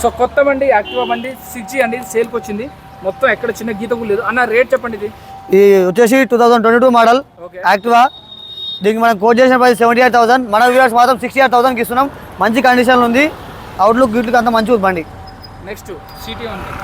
So కొత్త బండి Activa బండి 6G అండి, సేల్కి వచ్చింది. మొత్తం ఎక్కడ చిన్న గీత కూడా లేదు అన్న. రేట్ చెప్పండి. ఇది వచ్చేసి 2022 మోడల్ యాక్టివా. దీనికి మనం కోట్ చేసిన ప్రైస్ 78,000. మన వ్యూవర్స్ మాత్రం 68,000కి ఇస్తున్నాం. మంచి కండిషన్ ఉంది, అవుట్లుక్ గిట్లుక్ అంతా మంచిగా బండి. Next CT110.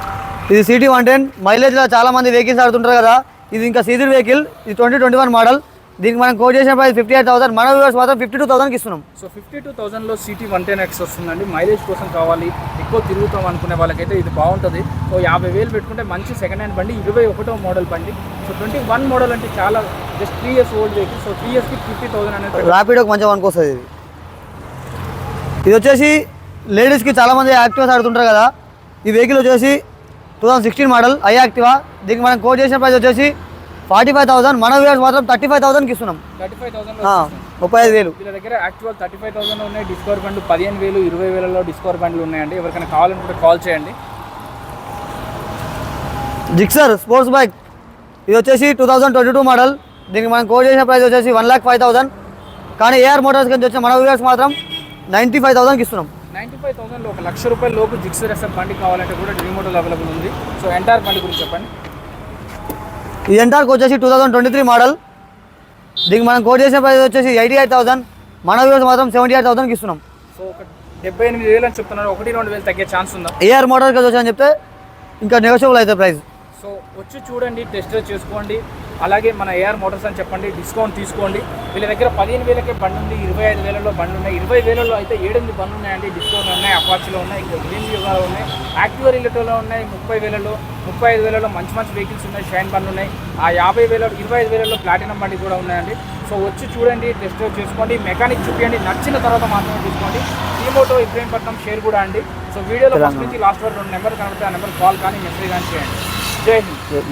ఇది CT110 మైలేజ్లో చాలా మంది వెహికల్స్ ఆడుతుంటారు కదా, ఇది ఇంకా సీజన్ వెహికల్. ఇది 2021 మోడల్. దీనికి మనం కోట్ చేసిన ప్రైస్ 58,000. మన వ్యూవర్స్ మాత్రం 52,000కి ఇస్తున్నాం. సో 52,000లో CT110X వస్తుందండి. మైలేజ్ కోసం కావాలి, ఎక్కువ తిరుగుతాం అనుకునే వాళ్ళకైతే ఇది బాగుంటుంది. సో 50,000 పెట్టుకుంటే మంచి సెకండ్ హ్యాండ్ బండి, 21వ మోడల్ బండి. సో 21 మోడల్ అంటే చాలా just 3 years old vehicle. So 3 yearsకి 50,000 అనేది ర్యాపిడోకి మంచిగా వస్తుంది. ఇది వచ్చేసి లేడీస్కి చాలామంది యాక్టివాస్ ఆడుతుంటారు కదా, ఈ వెహికల్ వచ్చేసి 2016 మోడల్ ఐ యాక్టివా. దీనికి మనం కోట్ చేసిన ప్రైస్ వచ్చేసి 45,000. మన వ్యూవర్స్ మాత్రం 35,000కి ఇస్తున్నాం. 35,000. వీళ్ళ దగ్గర యాక్చువల్ 35,000 ఉన్నాయి. డిస్కవర్ బండ్లు 15,000, 20,000లో డిస్కవర్ బండ్లు ఉన్నాయండి. ఎవరికైనా కావాలనుకుంటే కాల్ చేయండి. Gixxer sports bike. ఇది వచ్చేసి 2022 మోడల్. దీనికి మనం కోట్ చేసిన ప్రైస్ వచ్చేసి 1,05,000. కానీ ఏఆర్ మోటార్స్ నుంచి వచ్చే మన వ్యూవర్స్ మాత్రం 95,000కి ఇస్తున్నాం. 95,000లో ₹1,00,000 లోపు జిక్సర్ ఎస్ఎఫ్ బండి కావాలంటే కూడా రిమోటల్ అవైలబుల్ ఉంది. సో ఎంటార్ బండి గురించి చెప్పండి. ఈ ఎంటార్కి వచ్చేసి 2023 మోడల్. దీనికి మనం కోట్ చేసిన ప్రైస్ వచ్చేసి 88,000. మన వ్యూవర్స్ మాత్రం 78,000కి ఇస్తున్నాం. సో ఒక 78,000 అని చెప్తున్నారు. 1-2,000 తగ్గే ఛాన్స్ ఉందా? ఏఆర్ మోటార్కి వచ్చి అని చెప్తే ఇంకా నెగోషియబుల్ అవుతుంది ప్రైస్. సో వచ్చి చూడండి, టెస్ట్ డ్రైవ్ చేసుకోండి. అలాగే మన ఏఆర్ మోటార్స్ అని చెప్పండి, డిస్కౌంట్ తీసుకోండి. వీళ్ళ దగ్గర 15,000కే బండి ఉంది, 25,000లో బండ్లు ఉన్నాయి, 20,000లో అయితే 7 బండ్లు ఉన్నాయండి. డిస్కౌంట్ ఉన్నాయి, అపాచీలో ఉన్నాయి, గ్రీన్ యుగాలో ఉన్నాయి, యాక్టివా రిలేటివ్లో ఉన్నాయి. 30,000లో 35,000లో మంచి మంచి వెహికల్స్ ఉన్నాయి, షైన్ బండ్లు ఉన్నాయి. ఆ 50,000 25,000లో ప్లాటినం బండి కూడా ఉన్నాయండి. సో వచ్చి చూడండి, టెస్ట్ డ్రైవ్ చేసుకోండి, మెకానిక్ చూపించండి, నచ్చిన తర్వాత మాత్రమే తీసుకోండి. టీమోటో ఇబ్రహీంపట్నం షేర్ కూడా అండి. సో వీడియోలో ఫస్ట్ నుంచి లాస్ట్ వరకు 2 నెంబర్ కనబడితే ఆ నెంబర్ కాల్ కానీ మెసేజ్ కానీ చేయండి. జై హింద్.